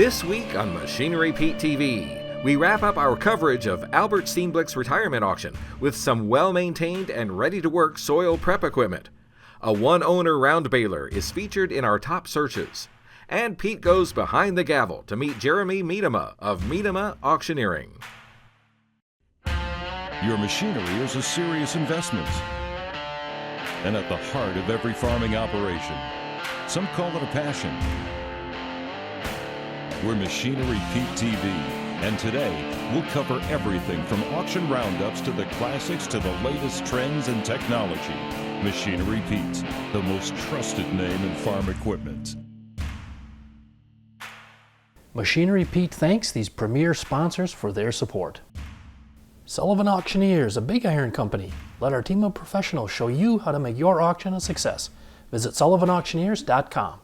This week on Machinery Pete TV, we wrap up our coverage of Albert Steenblick's retirement auction with some well-maintained and ready-to-work soil prep equipment. A one-owner round baler is featured in our top searches. And Pete goes behind the gavel to meet Jeremy Miedema of Miedema Auctioneering. Your machinery is a serious investment and at the heart of every farming operation. Some call it a passion. We're Machinery Pete TV, and today we'll cover everything from auction roundups to the classics to the latest trends and technology. Machinery Pete, the most trusted name in farm equipment. Machinery Pete thanks these premier sponsors for their support. Sullivan Auctioneers, a big iron company. Let our team of professionals show you how to make your auction a success. Visit sullivanauctioneers.com.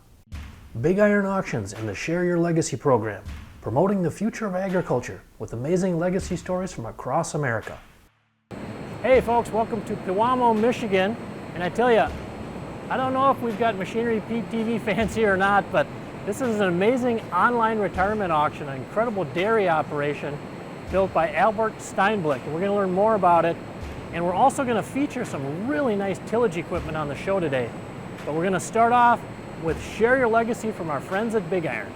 Big Iron Auctions and the Share Your Legacy program, promoting the future of agriculture with amazing legacy stories from across America. Hey folks, welcome to Pewamo, Michigan. And I tell you, I don't know if we've got Machinery Pete TV fans here or not, but this is an amazing online retirement auction, an incredible dairy operation built by Albert Steenblick. And we're going to learn more about it. And we're also going to feature some really nice tillage equipment on the show today. But we're going to start off with Share Your Legacy from our friends at Big Iron.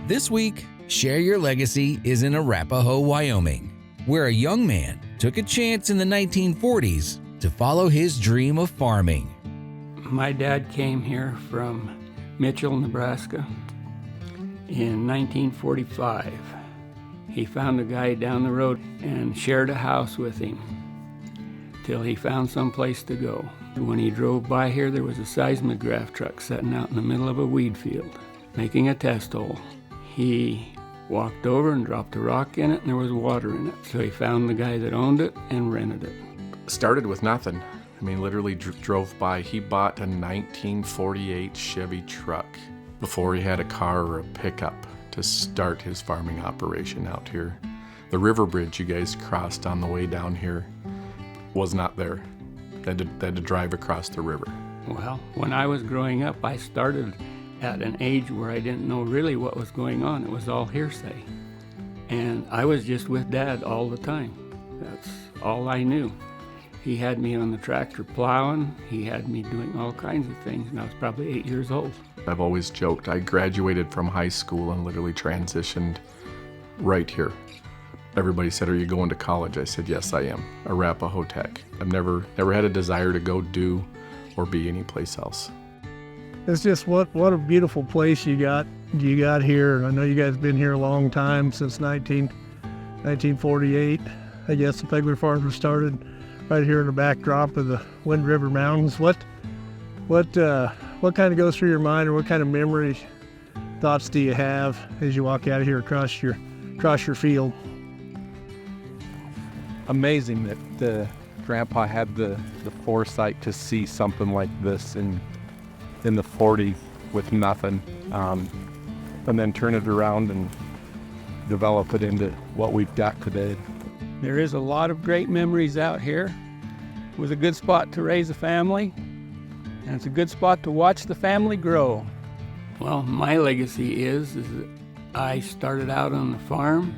This week, Share Your Legacy is in Arapahoe, Wyoming, where a young man took a chance in the 1940s to follow his dream of farming. My dad came here from Mitchell, Nebraska in 1945. He found a guy down the road and shared a house with him till he found some place to go. When he drove by here, there was a seismograph truck sitting out in the middle of a weed field, making a test hole. He walked over and dropped a rock in it, and there was water in it. So he found the guy that owned it and rented it. Started with nothing. I mean, literally drove by. He bought a 1948 Chevy truck before he had a car or a pickup to start his farming operation out here. The river bridge you guys crossed on the way down here was not there. They had to drive across the river. Well, when I was growing up, I started at an age where I didn't know really what was going on. It was all hearsay. And I was just with Dad all the time. That's all I knew. He had me on the tractor plowing. He had me doing all kinds of things, and I was probably 8 years old. I've always joked, I graduated from high school and literally transitioned right here. Everybody said, "Are you going to college?" I said, "Yes, I am. Arapahoe Tech." I've never had a desire to go do or be anyplace else. It's just what a beautiful place you got here. And I know you guys been here a long time, since 1948. I guess the Pegler Farms were started right here in the backdrop of the Wind River Mountains. What kind of goes through your mind, or what kind of memories, thoughts do you have as you walk out of here across your field? Amazing that Grandpa had the foresight to see something like this in the 40s with nothing, and then turn it around and develop it into what we've got today. There is a lot of great memories out here. It was a good spot to raise a family, and it's a good spot to watch the family grow. Well, my legacy is that I started out on the farm,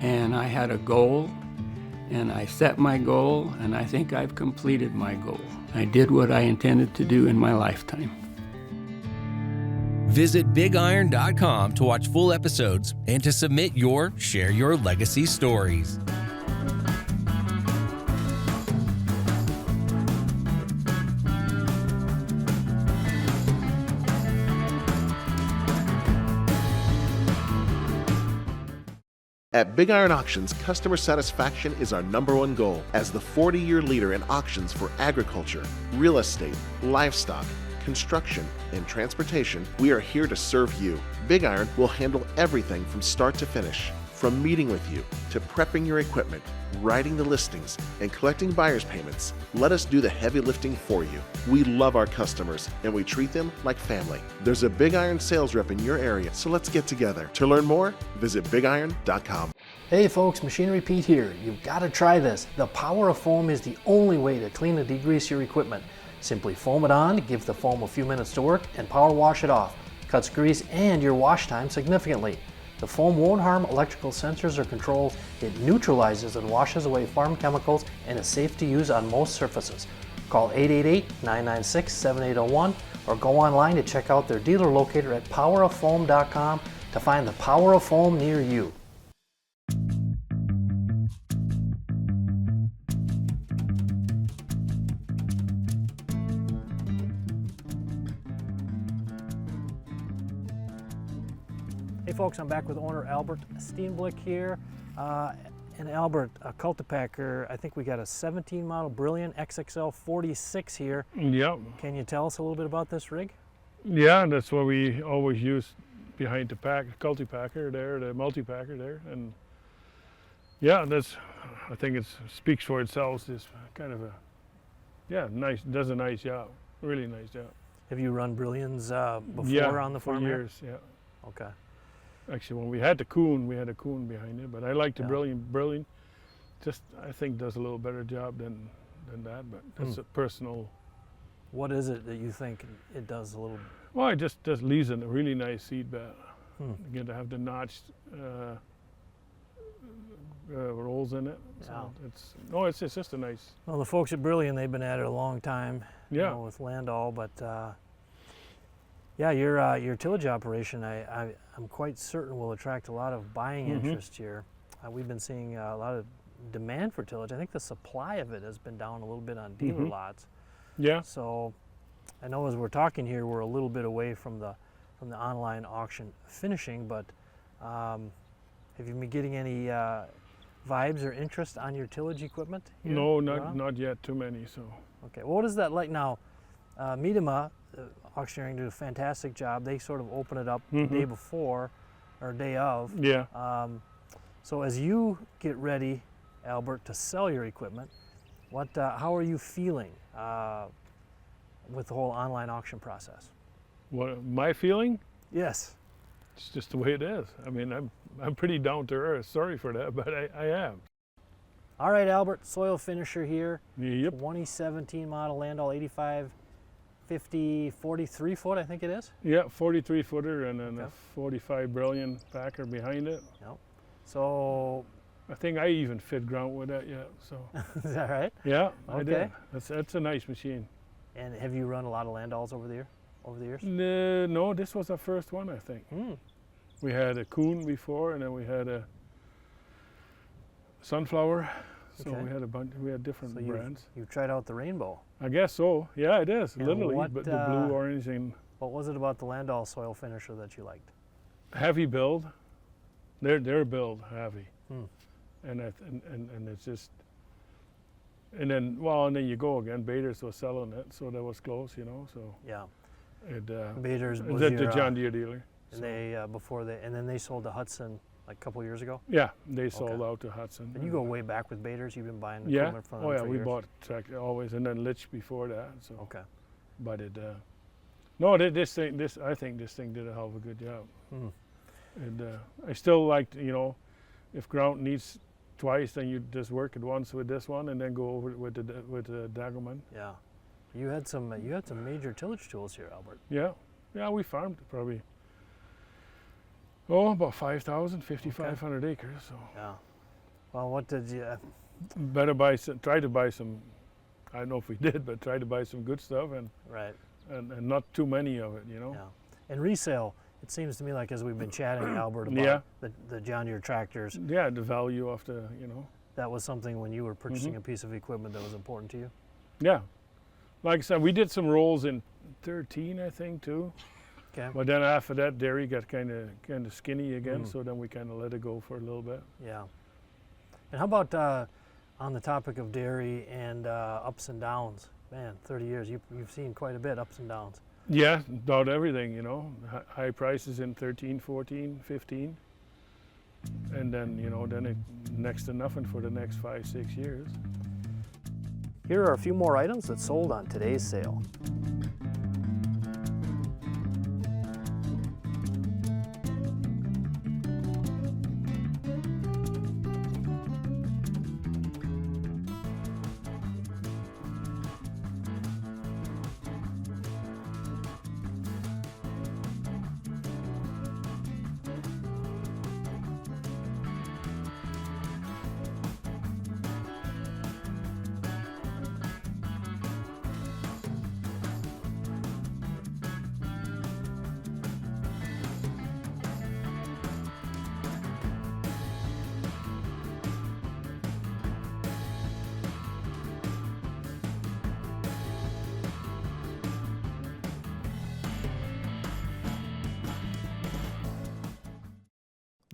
and I had a goal, and I set my goal, and I think I've completed my goal. I did what I intended to do in my lifetime. Visit BigIron.com to watch full episodes and to submit your Share Your Legacy stories. At Big Iron Auctions, customer satisfaction is our #1 goal. As the 40-year leader in auctions for agriculture, real estate, livestock, construction, and transportation, we are here to serve you. Big Iron will handle everything from start to finish. From meeting with you, to prepping your equipment, writing the listings, and collecting buyer's payments, let us do the heavy lifting for you. We love our customers, and we treat them like family. There's a Big Iron sales rep in your area, so let's get together. To learn more, visit bigiron.com. Hey folks, Machinery Pete here. You've got to try this. The power of foam is the only way to clean and degrease your equipment. Simply foam it on, give the foam a few minutes to work, and power wash it off. cuts grease and your wash time significantly. The foam won't harm electrical sensors or controls. It neutralizes and washes away farm chemicals and is safe to use on most surfaces. Call 888-996-7801 or go online to check out their dealer locator at poweroffoam.com to find the Power of Foam near you. Hey folks, I'm back with owner Albert Steenblick here. And Albert, a Cultipacker, I think we got a 17 model Brilliant XXL 46 here. Yep. Can you tell us a little bit about this rig? Yeah, that's what we always use behind the Cultipacker there, the multi-packer there. And yeah, I think it speaks for itself. It's kind of nice, does a nice job, really nice job. Have you run Brilliants before on the farm? For here? years, yeah. Okay. Actually, when we had the Coon, we had a Coon behind it, but I like the Brilliant. Just, I think, does a little better job than that, but that's a personal. What is it that you think it does a little? Well, it just leaves a really nice seed bed. Again, to have the notched rolls in it. So it's just a nice. Well, the folks at Brilliant, they've been at it a long time. Yeah. You know, with Landau, but yeah, your tillage operation, I'm quite certain will attract a lot of buying interest here. We've been seeing a lot of demand for tillage. I think the supply of it has been down a little bit on dealer lots. Yeah. So I know as we're talking here, we're a little bit away from the online auction finishing, but have you been getting any vibes or interest on your tillage equipment here? No, not yet. Too many. So. Okay. Well, what is that like now? Miedema, Auctioneering did a fantastic job. They sort of open it up the day before or day of. Yeah. So as you get ready, Albert, to sell your equipment, how are you feeling with the whole online auction process? What my feeling? Yes. It's just the way it is. I mean, I'm pretty down to earth. Sorry for that, but I am. All right, Albert, soil finisher here. Yep. 2017 model Landau 43 foot, I think it is. Yeah, 43 footer and then a 45 Brilliant packer behind it. Yep. So I think I even fit ground with that yet. So. Is that right? Yeah, okay. I did. That's a nice machine. And have you run a lot of Landau's over the years? No, this was our first one, I think. We had a Coon before, and then we had a Sunflower. So we had a bunch. We had different brands. You tried out the Rainbow. I guess so. Yeah, it is and literally, but the blue, orange, and. What was it about the Landau soil finisher that you liked? Heavy build. Their build heavy, and it's just. And then you go again. Bader's was selling it, so that was close, you know. So yeah. Bader's was the John Deere dealer. And they and then they sold to Hudson like a couple years ago. Yeah, they sold out to Hudson. And you go way back with Bader's. You've been buying equipment from them for we years. bought tractor always, and then Litch before that. So okay. But it, no, I think this thing did a hell of a good job. And I still like, if ground needs twice, then you just work it once with this one, and then go over it with the Dagelman. Yeah. You had some major tillage tools here, Albert. Yeah, we farmed probably. About 5,500 acres. So. Yeah. Well, what did you? Better try to buy some. I don't know if we did, but try to buy some good stuff and not too many of it, Yeah. And resale. It seems to me like as we've been chatting, Albert, about the John Deere tractors. Yeah, the value of the, That was something when you were purchasing a piece of equipment that was important to you. Yeah. Like I said, we did some rolls in 13, I think, too. Okay. But then after that, dairy got kind of skinny again, so then we kind of let it go for a little bit. Yeah. And how about on the topic of dairy and ups and downs? Man, 30 years, you've seen quite a bit ups and downs. Yeah, about everything, high prices in 13, 14, 15. And then, then it next to nothing for the next 5, 6 years. Here are a few more items that sold on today's sale.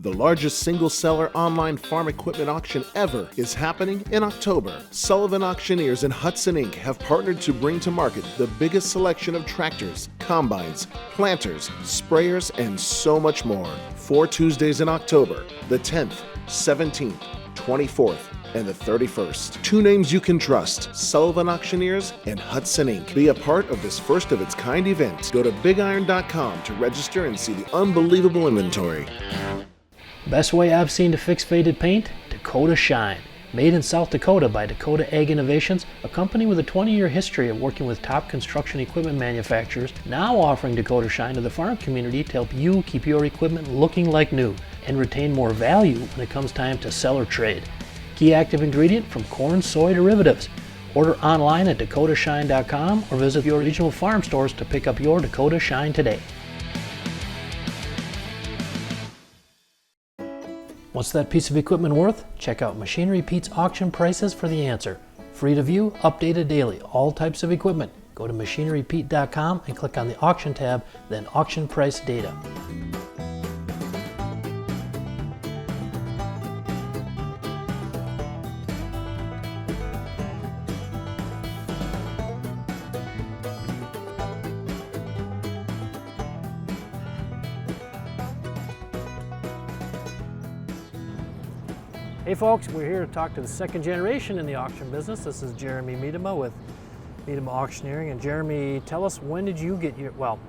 The largest single-seller online farm equipment auction ever is happening in October. Sullivan Auctioneers and Hudson Inc. have partnered to bring to market the biggest selection of tractors, combines, planters, sprayers, and so much more. 4 Tuesdays in October, the 10th, 17th, 24th, and the 31st. 2 names you can trust, Sullivan Auctioneers and Hudson Inc. Be a part of this first-of-its-kind event. Go to bigiron.com to register and see the unbelievable inventory. Best way I've seen to fix faded paint? Dakota Shine. Made in South Dakota by Dakota Ag Innovations, a company with a 20-year history of working with top construction equipment manufacturers, now offering Dakota Shine to the farm community to help you keep your equipment looking like new and retain more value when it comes time to sell or trade. Key active ingredient from corn soy derivatives. Order online at dakotashine.com or visit your regional farm stores to pick up your Dakota Shine today. What's that piece of equipment worth? Check out Machinery Pete's auction prices for the answer. Free to view, updated daily, all types of equipment. Go to machinerypete.com and click on the auction tab, then auction price data. Hey folks, we're here to talk to the second generation in the auction business. This is Jeremy Miedema with Miedema Auctioneering. And Jeremy, tell us, when did you get your, well,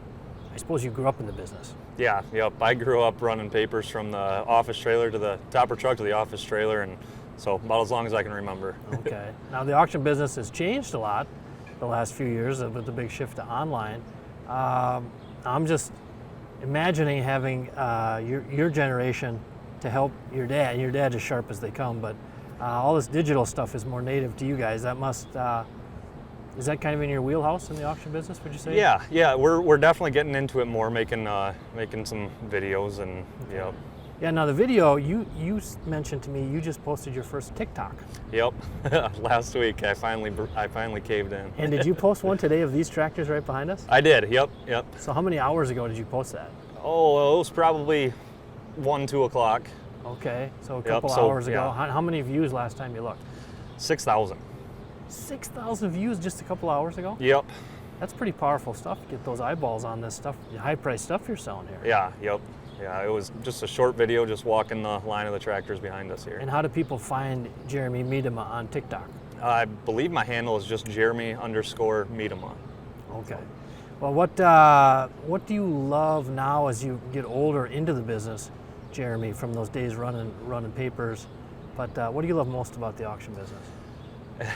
I suppose you grew up in the business. Yeah, yep. I grew up running papers from the office trailer to the topper truck to the office trailer, and so about as long as I can remember. Okay. Now the auction business has changed a lot the last few years with the big shift to online. I'm just imagining having your generation to help your dad, and your dad's as sharp as they come, but all this digital stuff is more native to you guys. That must, is that kind of in your wheelhouse in the auction business, would you say? Yeah, we're definitely getting into it more, making some videos and, okay. Yep. Yeah, now the video, you mentioned to me you just posted your first TikTok. Yep, last week I finally caved in. And did you post one today of these tractors right behind us? I did, yep. So how many hours ago did you post that? Oh, it was probably 2 o'clock. Okay, so a couple hours ago. Yeah. How many views last time you looked? 6,000. 6,000 views just a couple hours ago? Yep. That's pretty powerful stuff to get those eyeballs on this stuff, high-priced stuff you're selling here. Yeah, yep. Yeah, it was just a short video just walking the line of the tractors behind us here. And how do people find Jeremy Miedema on TikTok? I believe my handle is just Jeremy_Miedema. Okay. Well, what do you love now as you get older into the business, Jeremy, from those days running papers? But what do you love most about the auction business?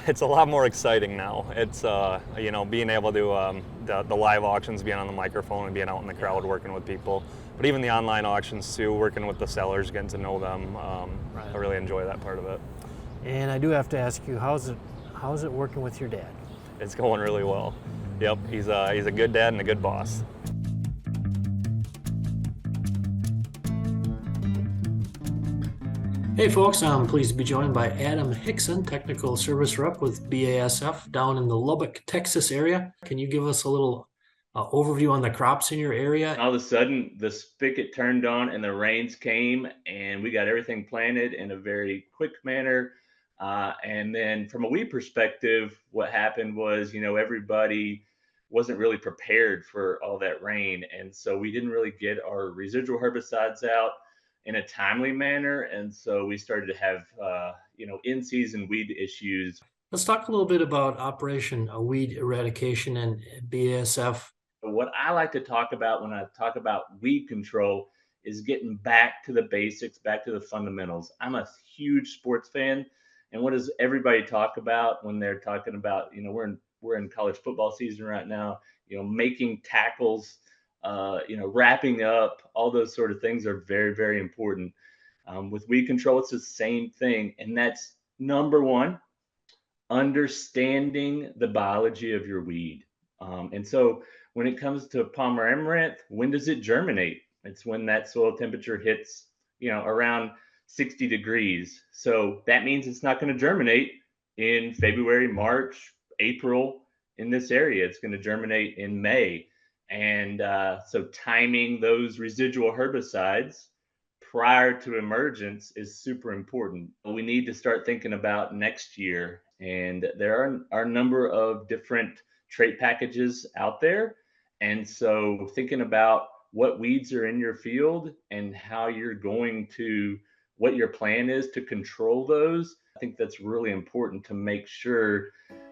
It's a lot more exciting now. It's being able to the live auctions, being on the microphone and being out in the crowd working with people. But even the online auctions too, working with the sellers, getting to know them. Right. I really enjoy that part of it. And I do have to ask you, how's it working with your dad? It's going really well. Yep, he's a good dad and a good boss. Hey folks, I'm pleased to be joined by Adam Hickson, Technical Service Rep with BASF down in the Lubbock, Texas area. Can you give us a little overview on the crops in your area? All of a sudden, the spigot turned on and the rains came, and we got everything planted in a very quick manner. And then from a weed perspective, what happened was, everybody wasn't really prepared for all that rain. And so we didn't really get our residual herbicides out in a timely manner. And so we started to have, in-season weed issues. Let's talk a little bit about Operation Weed Eradication and BASF. What I like to talk about when I talk about weed control is getting back to the basics, back to the fundamentals. I'm a huge sports fan. And what does everybody talk about when they're talking about, we're in college football season right now, making tackles, wrapping up, all those sort of things are very, very important. With weed control, it's the same thing. And that's number one, understanding the biology of your weed. And so when it comes to Palmer amaranth, when does it germinate? It's when that soil temperature hits, around 60 degrees. So that means it's not going to germinate in February, March, April in this area. It's going to germinate in May. And so timing those residual herbicides prior to emergence is super important. We need to start thinking about next year. And there are a number of different trait packages out there. And so thinking about what weeds are in your field and how you're going to, what your plan is to control those, I think that's really important to make sure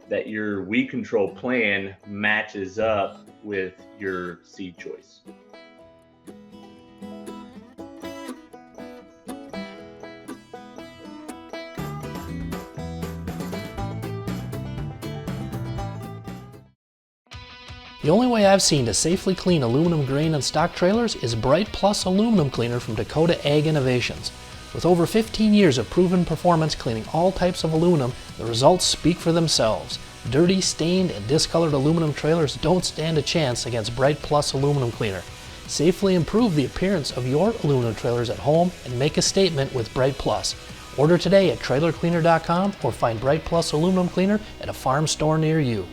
that your weed control plan matches up with your seed choice. The only way I've seen to safely clean aluminum grain and stock trailers is Bright Plus Aluminum Cleaner from Dakota Ag Innovations. With over 15 years of proven performance cleaning all types of aluminum, the results speak for themselves. Dirty, stained, and discolored aluminum trailers don't stand a chance against Bright Plus Aluminum Cleaner. Safely improve the appearance of your aluminum trailers at home and make a statement with Bright Plus. Order today at trailercleaner.com or find Bright Plus Aluminum Cleaner at a farm store near you.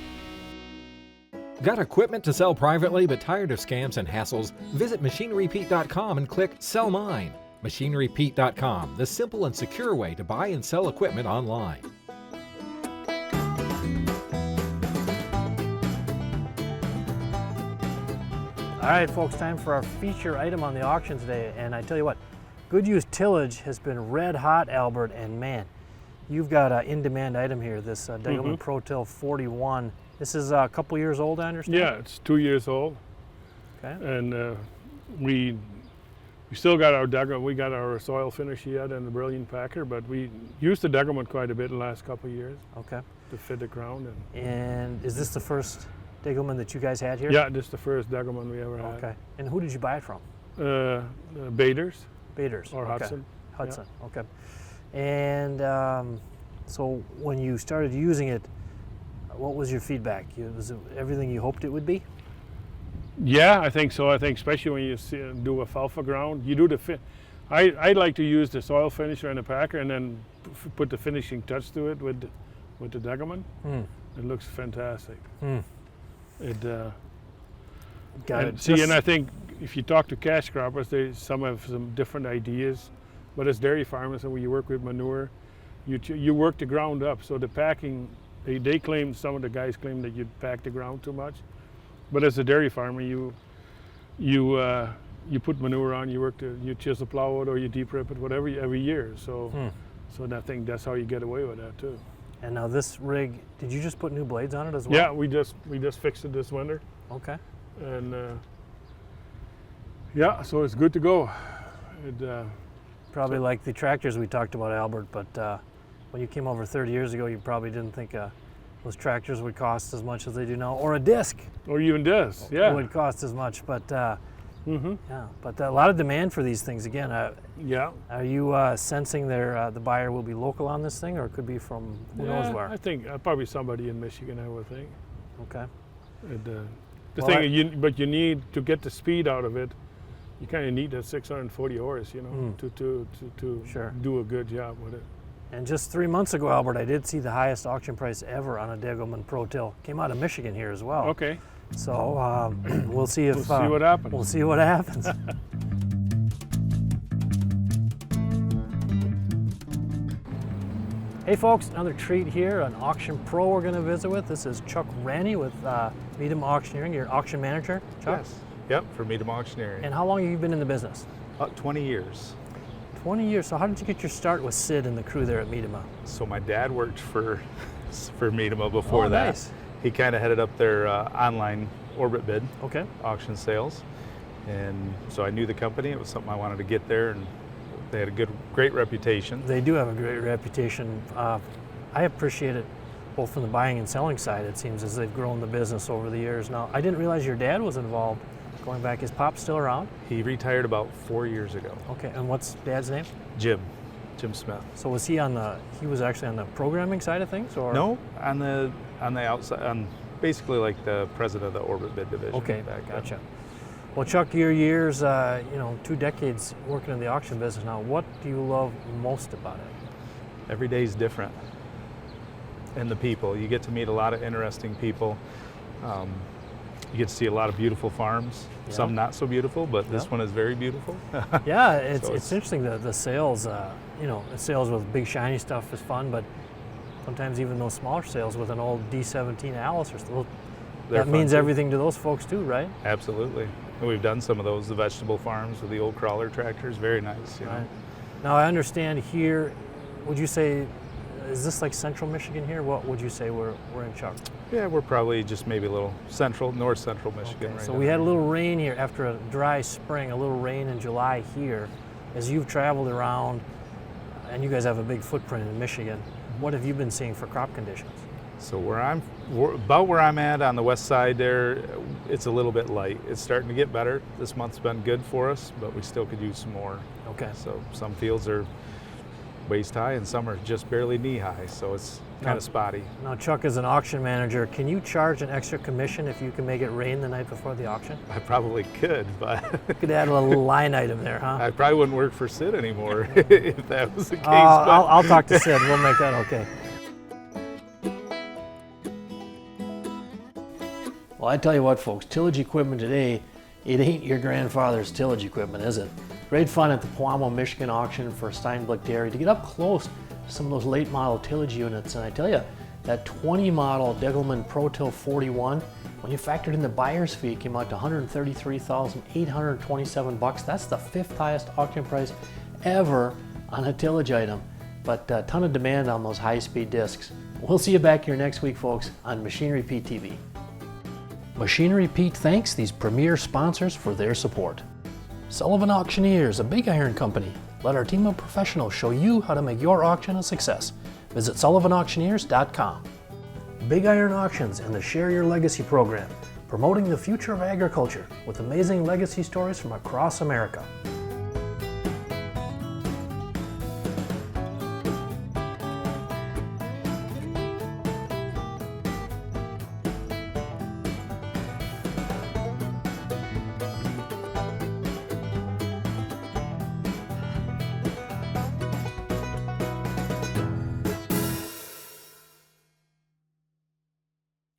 Got equipment to sell privately but tired of scams and hassles? Visit MachineryPete.com and click Sell Mine. MachineryPete.com, the simple and secure way to buy and sell equipment online. All right, folks, time for our feature item on the auction today. And I tell you what, Good Use Tillage has been red hot, Albert, and man, you've got an in-demand item here, this Degelman ProTill 41. This is a couple years old, I understand? Yeah, it's 2 years old. Okay. And we still got our Degelman, we got our soil finish yet and the Brilliant Packer, but we used the Degelman quite a bit in the last couple of years. Okay. To fit the ground. And is this the first Degelman that you guys had here? Yeah, this is the first Degelman we ever had. Okay. And who did you buy it from? Baders. Baders. Or okay. Hudson. Hudson, yeah. Okay. And so when you started using it, what was your feedback? Was it everything you hoped it would be? Yeah, I think so. I think especially when you do alfalfa ground, you do the I like to use the soil finisher and the packer and then put the finishing touch to it with the Degelman. It looks fantastic. Got it. See, and I think if you talk to cash croppers, some have some different ideas, but as dairy farmers and when you work with manure, you work the ground up. So the packing, they claim, some of the guys claim that you pack the ground too much, but as a dairy farmer, you put manure on, you chisel plow it or you deep rip it, whatever, every year. So I think that's how you get away with that too. And now this rig, did you just put new blades on it as well? Yeah, we just fixed it this winter. Okay. And yeah, so it's good to go. Probably like the tractors we talked about, Albert, but when you came over 30 years ago, you probably didn't think those tractors would cost as much as they do now, or a disc. Or even disc, yeah. Would cost as much, but yeah, but a lot of demand for these things again. Yeah. Are you sensing the buyer will be local on this thing, or it could be from who knows where? I think probably somebody in Michigan, I would think. Okay. But you need to get the speed out of it. You kind of need that 640 horse, you know, to sure. do a good job with it. And just 3 months ago, Albert, I did see the highest auction price ever on a Degelman ProTill. Came out of Michigan here as well. Okay. So we'll see if we'll see what happens. We'll see what happens. Hey folks, another treat here, an Auction Pro we're going to visit with. This is Chuck Ranney with Meadham Auctioneering, your auction manager, Chuck? Yes, yep, for Meadham Auctioneering. And how long have you been in the business? About 20 years. 20 years, so how did you get your start with Sid and the crew there at Meadham? So my dad worked for Meadham before that. Nice. He kind of headed up their online orbit bid, okay, auction sales. And so I knew the company, it was something I wanted to get there, and they had a great reputation. They do have a great reputation. I appreciate it both from the buying and selling side, it seems, as they've grown the business over the years. Now, I didn't realize your dad was involved going back. Is Pop still around? He retired about 4 years ago. Okay, and what's Dad's name? Jim Smith. So was he he was actually on the programming side of things, or? No, on the outside, basically like the president of the orbit bid division. Okay, gotcha. Well, Chuck, your years, 2 decades working in the auction business now, what do you love most about it? Every day's different. And the people. You get to meet a lot of interesting people. You get to see a lot of beautiful farms, some not so beautiful, but this one is very beautiful. Yeah, it's interesting, the sales, you know, the sales with big shiny stuff is fun, but sometimes even those smaller sales with an old D17 Alice or still, that means everything to those folks too, right? Absolutely. And we've done some of those, the vegetable farms with the old crawler tractors, very nice. You know? Now I understand here, would you say, is this like central Michigan here? What would you say we're in, Chuck? Yeah, we're probably just maybe a little north central Michigan. Okay, so we had a little rain here after a dry spring, a little rain in July here. As you've traveled around, and you guys have a big footprint in Michigan, what have you been seeing for crop conditions? So about where I'm at on the west side there, it's a little bit light. It's starting to get better. This month's been good for us, but we still could use some more. Okay. So some fields are waist high and some are just barely knee high, so it's kind of spotty. Now Chuck, as an auction manager, can you charge an extra commission if you can make it rain the night before the auction? I probably could, but you could add a little line item there, huh? I probably wouldn't work for Sid anymore if that was the case. I'll talk to Sid, we'll make that okay. Well, I tell you what, folks, tillage equipment today, it ain't your grandfather's tillage equipment, is it? Great fun at the Pewamo, Michigan auction for Steinblick Dairy to get up close to some of those late model tillage units. And I tell you, that 20 model Degelman ProTill 41, when you factored in the buyer's fee, it came out to $133,827. That's the 5th highest auction price ever on a tillage item. But a ton of demand on those high-speed discs. We'll see you back here next week, folks, on Machinery Pete TV. Machinery Pete thanks these premier sponsors for their support. Sullivan Auctioneers, a big iron company. Let our team of professionals show you how to make your auction a success. Visit sullivanauctioneers.com. Big Iron Auctions and the Share Your Legacy program, promoting the future of agriculture with amazing legacy stories from across America.